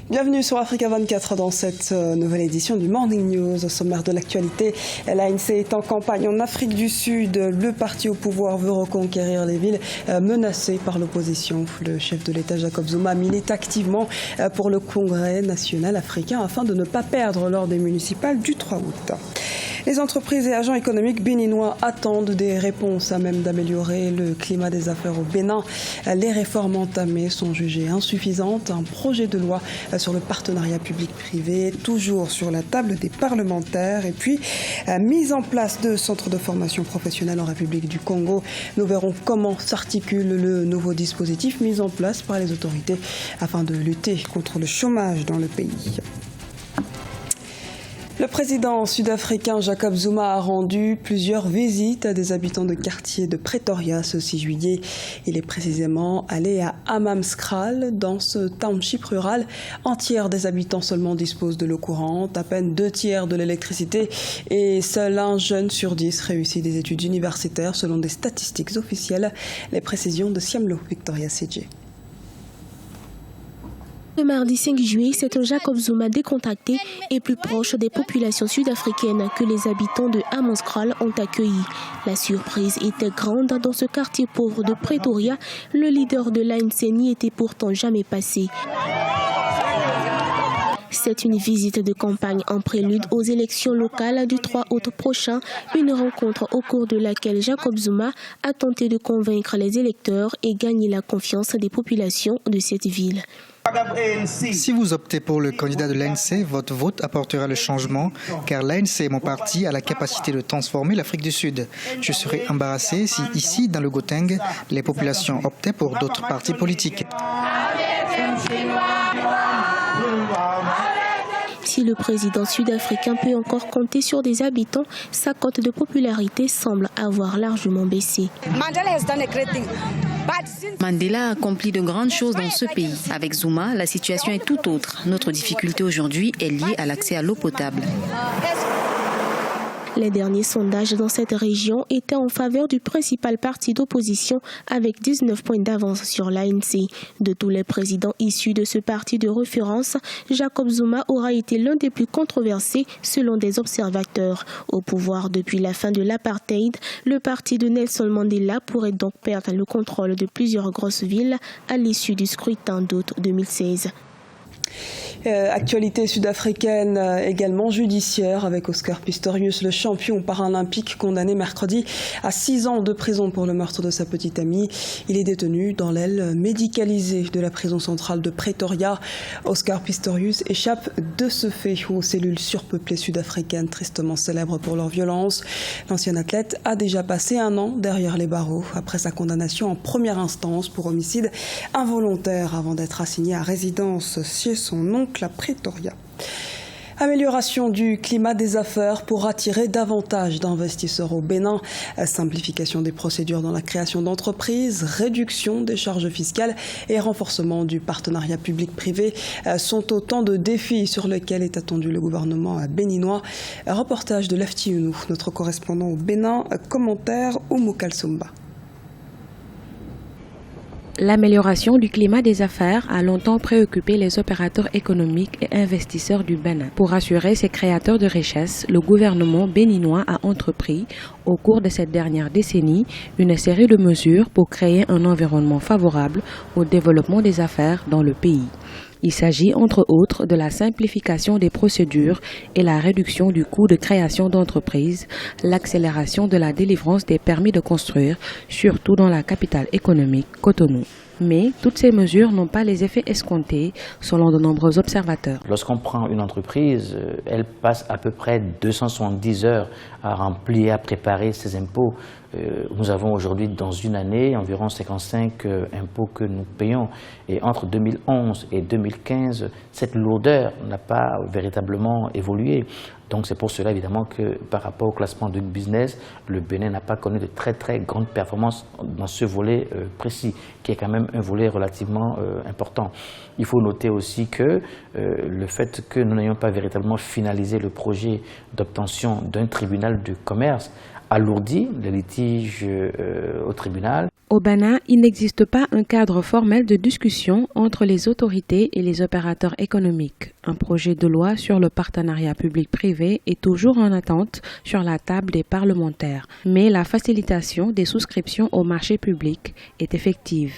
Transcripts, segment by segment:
Bienvenue sur Africa 24 dans cette nouvelle édition du Morning News. Au sommaire de l'actualité, l'ANC est en campagne en Afrique du Sud. Le parti au pouvoir veut reconquérir les villes menacées par l'opposition. Le chef de l'État Jacob Zuma milite activement pour le Congrès national africain afin de ne pas perdre lors des municipales du 3 août. Les entreprises et agents économiques béninois attendent des réponses à même d'améliorer le climat des affaires au Bénin. Les réformes entamées sont jugées insuffisantes. Un projet de loi sur le partenariat public-privé est toujours sur la table des parlementaires. Et puis, mise en place de centres de formation professionnelle en République du Congo. Nous verrons comment s'articule le nouveau dispositif mis en place par les autorités afin de lutter contre le chômage dans le pays. Le président sud-africain Jacob Zuma a rendu plusieurs visites à des habitants de quartier de Pretoria ce 6 juillet. Il est précisément allé à Hammanskraal. Dans ce township rural, un tiers des habitants seulement disposent de l'eau courante, à peine 2 tiers de l'électricité et seul 1 jeune sur 10 réussit des études universitaires selon des statistiques officielles. Les précisions de Siamlo, Victoria CJ. Le mardi 5 juillet, c'est un Jacob Zuma décontracté et plus proche des populations sud-africaines que les habitants de Hammanskraal ont accueilli. La surprise était grande dans ce quartier pauvre de Pretoria. Le leader de l'ANC n'y était pourtant jamais passé. C'est une visite de campagne en prélude aux élections locales du 3 août prochain, une rencontre au cours de laquelle Jacob Zuma a tenté de convaincre les électeurs et gagner la confiance des populations de cette ville. Si vous optez pour le candidat de l'ANC, votre vote apportera le changement, car l'ANC et mon parti a la capacité de transformer l'Afrique du Sud. Je serais embarrassé si ici, dans le Gauteng, les populations optaient pour d'autres partis politiques. Si le président sud-africain peut encore compter sur des habitants, sa cote de popularité semble avoir largement baissé. Mandela a accompli de grandes choses dans ce pays. Avec Zuma, la situation est tout autre. Notre difficulté aujourd'hui est liée à l'accès à l'eau potable. Les derniers sondages dans cette région étaient en faveur du principal parti d'opposition avec 19 points d'avance sur l'ANC. De tous les présidents issus de ce parti de référence, Jacob Zuma aura été l'un des plus controversés selon des observateurs. Au pouvoir depuis la fin de l'apartheid, le parti de Nelson Mandela pourrait donc perdre le contrôle de plusieurs grosses villes à l'issue du scrutin d'août 2016. Actualité sud-africaine également judiciaire avec Oscar Pistorius, le champion paralympique condamné mercredi à 6 ans de prison pour le meurtre de sa petite amie. Il est détenu dans l'aile médicalisée de la prison centrale de Pretoria. Oscar Pistorius échappe de ce fait aux cellules surpeuplées sud-africaines tristement célèbres pour leur violence. L'ancien athlète a déjà passé 1 an derrière les barreaux après sa condamnation en première instance pour homicide involontaire avant d'être assigné à résidence chez son oncle à Pretoria. Amélioration du climat des affaires pour attirer davantage d'investisseurs au Bénin. Simplification des procédures dans la création d'entreprises, réduction des charges fiscales et renforcement du partenariat public-privé sont autant de défis sur lesquels est attendu le gouvernement béninois. Reportage de Lefty Younou, notre correspondant au Bénin. Commentaire Oumou Kalsoumba. L'amélioration du climat des affaires a longtemps préoccupé les opérateurs économiques et investisseurs du Bénin. Pour assurer ces créateurs de richesses, le gouvernement béninois a entrepris, au cours de cette dernière décennie, une série de mesures pour créer un environnement favorable au développement des affaires dans le pays. Il s'agit entre autres de la simplification des procédures et la réduction du coût de création d'entreprises, l'accélération de la délivrance des permis de construire, surtout dans la capitale économique, Cotonou. Mais toutes ces mesures n'ont pas les effets escomptés, selon de nombreux observateurs. Lorsqu'on prend une entreprise, elle passe à peu près 270 heures à remplir, à préparer ses impôts. Nous avons aujourd'hui, dans une année, environ 55 impôts que nous payons. Et entre 2011 et 2015, cette lourdeur n'a pas véritablement évolué. Donc c'est pour cela évidemment que par rapport au classement de business, le Bénin n'a pas connu de très très grandes performances dans ce volet précis, qui est quand même un volet relativement important. Il faut noter aussi que le fait que nous n'ayons pas véritablement finalisé le projet d'obtention d'un tribunal de commerce alourdit les litiges au tribunal. Au Bénin, il n'existe pas un cadre formel de discussion entre les autorités et les opérateurs économiques. Un projet de loi sur le partenariat public-privé est toujours en attente sur la table des parlementaires. Mais la facilitation des souscriptions au marché public est effective.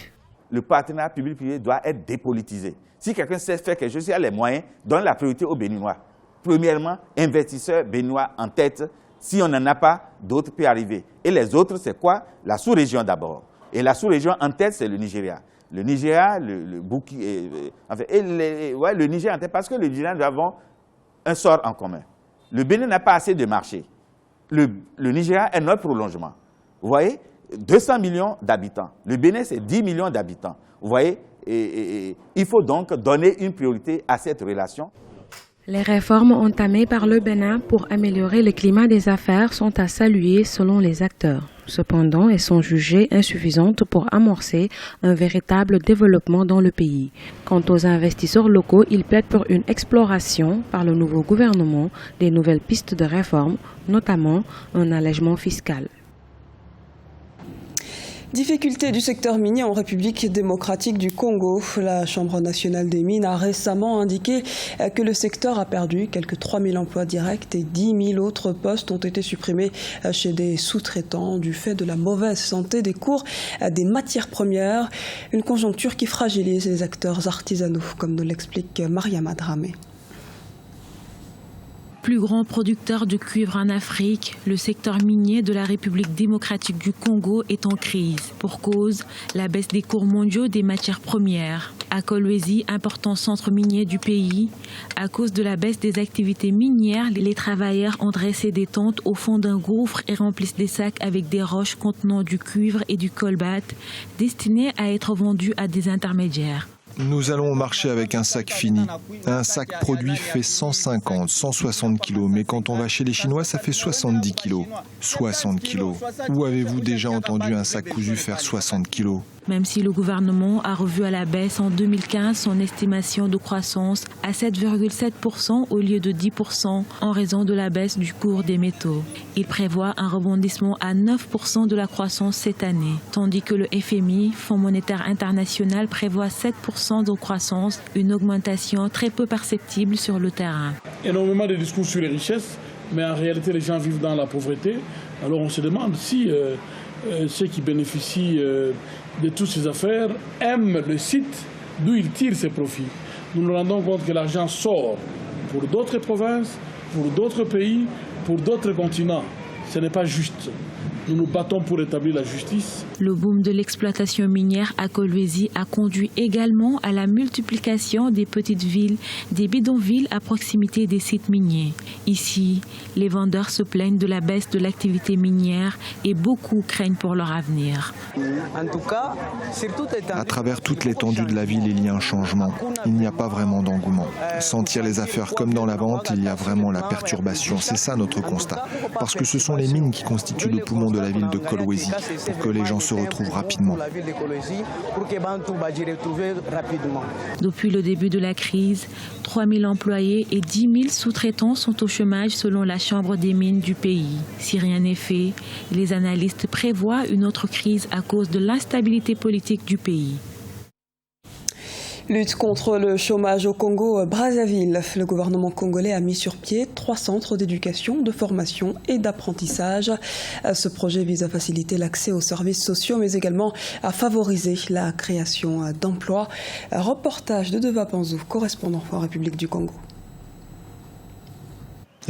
Le partenariat public-privé doit être dépolitisé. Si quelqu'un sait faire quelque chose, s'il a les moyens, donne la priorité aux Béninois. Premièrement, investisseurs béninois en tête. Si on n'en a pas, d'autres peuvent arriver. Et les autres, c'est quoi? La sous-région d'abord. Et la sous-région en tête, c'est le Nigeria. Le Nigeria, le Niger en tête, parce que le Nigeria, nous avons un sort en commun. Le Bénin n'a pas assez de marché. Le Nigeria est notre prolongement. Vous voyez, 200 millions d'habitants. Le Bénin, c'est 10 millions d'habitants. Vous voyez, il faut donc donner une priorité à cette relation. Les réformes entamées par le Bénin pour améliorer le climat des affaires sont à saluer selon les acteurs. Cependant, elles sont jugées insuffisantes pour amorcer un véritable développement dans le pays. Quant aux investisseurs locaux, ils plaident pour une exploration par le nouveau gouvernement des nouvelles pistes de réforme, notamment un allègement fiscal. Difficultés du secteur minier en République démocratique du Congo. La Chambre nationale des mines a récemment indiqué que le secteur a perdu quelques 3000 emplois directs et 10 000 autres postes ont été supprimés chez des sous-traitants du fait de la mauvaise santé des cours des matières premières. Une conjoncture qui fragilise les acteurs artisanaux, comme nous l'explique Mariama Dramé. Plus grand producteur de cuivre en Afrique, le secteur minier de la République démocratique du Congo est en crise. Pour cause, la baisse des cours mondiaux des matières premières. À Kolwezi, important centre minier du pays, à cause de la baisse des activités minières, les travailleurs ont dressé des tentes au fond d'un gouffre et remplissent des sacs avec des roches contenant du cuivre et du colbate, destinés à être vendus à des intermédiaires. Nous allons au marché avec un sac fini. Un sac produit fait 150, 160 kilos, mais quand on va chez les Chinois, ça fait 70 kilos. 60 kilos. Où avez-vous déjà entendu un sac cousu faire 60 kilos ? Même si le gouvernement a revu à la baisse en 2015 son estimation de croissance à 7,7% au lieu de 10% en raison de la baisse du cours des métaux. Il prévoit un rebondissement à 9% de la croissance cette année, tandis que le FMI, Fonds monétaire international, prévoit 7% de croissance, une augmentation très peu perceptible sur le terrain. Énormément de discours sur les richesses, mais en réalité les gens vivent dans la pauvreté. Alors on se demande si ceux qui bénéficient de toutes ces affaires aiment le site d'où ils tirent ses profits. Nous nous rendons compte que l'argent sort pour d'autres provinces, pour d'autres pays, pour d'autres continents. Ce n'est pas juste. Nous nous battons pour établir la justice. Le boom de l'exploitation minière à Kolwezi a conduit également à la multiplication des petites villes, des bidonvilles à proximité des sites miniers. Ici, les vendeurs se plaignent de la baisse de l'activité minière et beaucoup craignent pour leur avenir. À travers toute l'étendue de la ville, il y a un changement. Il n'y a pas vraiment d'engouement. Sentir les affaires comme dans la vente, il y a vraiment la perturbation. C'est ça notre constat. Parce que ce sont les mines qui constituent le poumon de la ville de Kolwezi pour que les gens se retrouvent rapidement. Depuis le début de la crise, 3000 employés et 10 000 sous-traitants sont au chômage selon la Chambre des mines du pays. Si rien n'est fait, les analystes prévoient une autre crise à cause de l'instabilité politique du pays. Lutte contre le chômage au Congo-Brazzaville. Le gouvernement congolais a mis sur pied 3 centres d'éducation, de formation et d'apprentissage. Ce projet vise à faciliter l'accès aux services sociaux, mais également à favoriser la création d'emplois. Reportage de Deva Panzou, correspondant en République du Congo.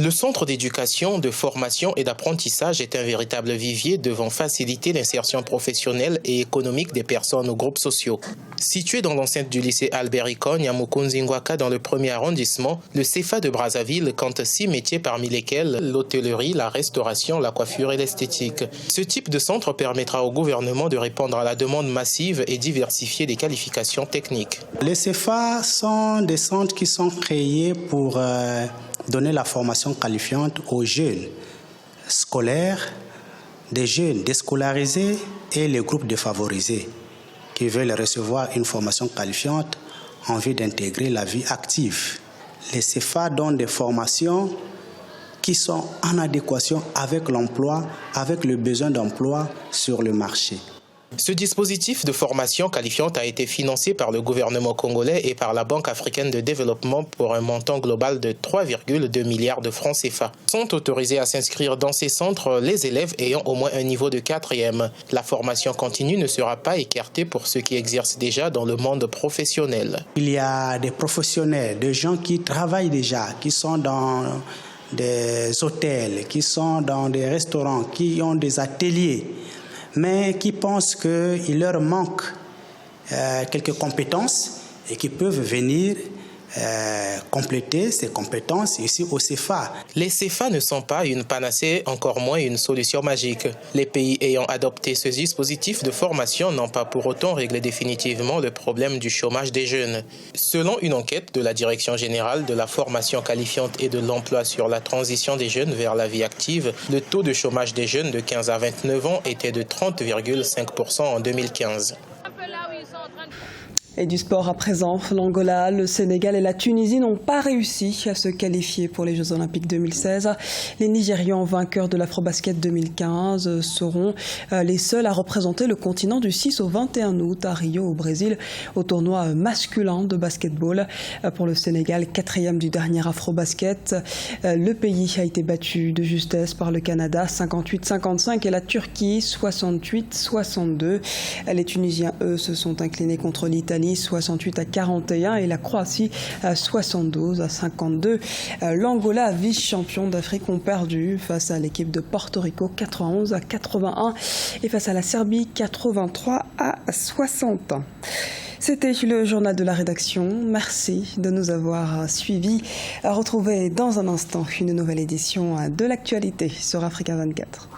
Le centre d'éducation, de formation et d'apprentissage est un véritable vivier devant faciliter l'insertion professionnelle et économique des personnes aux groupes sociaux. Situé dans l'enceinte du lycée Albert Ikogne à Mukunzingwaka dans le 1er arrondissement, le CEFA de Brazzaville compte 6 métiers parmi lesquels l'hôtellerie, la restauration, la coiffure et l'esthétique. Ce type de centre permettra au gouvernement de répondre à la demande massive et diversifier des qualifications techniques. Les CEFA sont des centres qui sont créés pour donner la formation qualifiante aux jeunes scolaires, des jeunes déscolarisés et les groupes défavorisés qui veulent recevoir une formation qualifiante en vue d'intégrer la vie active. Les CEFA donnent des formations qui sont en adéquation avec l'emploi, avec le besoin d'emploi sur le marché. Ce dispositif de formation qualifiante a été financé par le gouvernement congolais et par la Banque africaine de développement pour un montant global de 3,2 milliards de francs CFA. Sont autorisés à s'inscrire dans ces centres les élèves ayant au moins un niveau de 4e. La formation continue ne sera pas écartée pour ceux qui exercent déjà dans le monde professionnel. Il y a des professionnels, des gens qui travaillent déjà, qui sont dans des hôtels, qui sont dans des restaurants, qui ont des ateliers, mais qui pensent qu'il leur manque quelques compétences et qui peuvent venir compléter ces compétences ici au CFA. Les CFA ne sont pas une panacée, encore moins une solution magique. Les pays ayant adopté ce dispositif de formation n'ont pas pour autant réglé définitivement le problème du chômage des jeunes. Selon une enquête de la Direction générale de la formation qualifiante et de l'emploi sur la transition des jeunes vers la vie active, le taux de chômage des jeunes de 15 à 29 ans était de 30,5% en 2015. Et du sport à présent, l'Angola, le Sénégal et la Tunisie n'ont pas réussi à se qualifier pour les Jeux Olympiques 2016. Les Nigérians vainqueurs de l'Afrobasket 2015 seront les seuls à représenter le continent du 6 au 21 août à Rio au Brésil au tournoi masculin de basketball. Pour le Sénégal, 4e du dernier Afrobasket, le pays a été battu de justesse par le Canada 58-55 et la Turquie 68-62. Les Tunisiens, eux, se sont inclinés contre l'Italie 68-41 et la Croatie 72-52. L'Angola, vice-champion d'Afrique, ont perdu face à l'équipe de Porto Rico 91-81 et face à la Serbie 83-60. C'était le journal de la rédaction. Merci de nous avoir suivis. Retrouvez dans un instant une nouvelle édition de l'actualité sur Africa 24.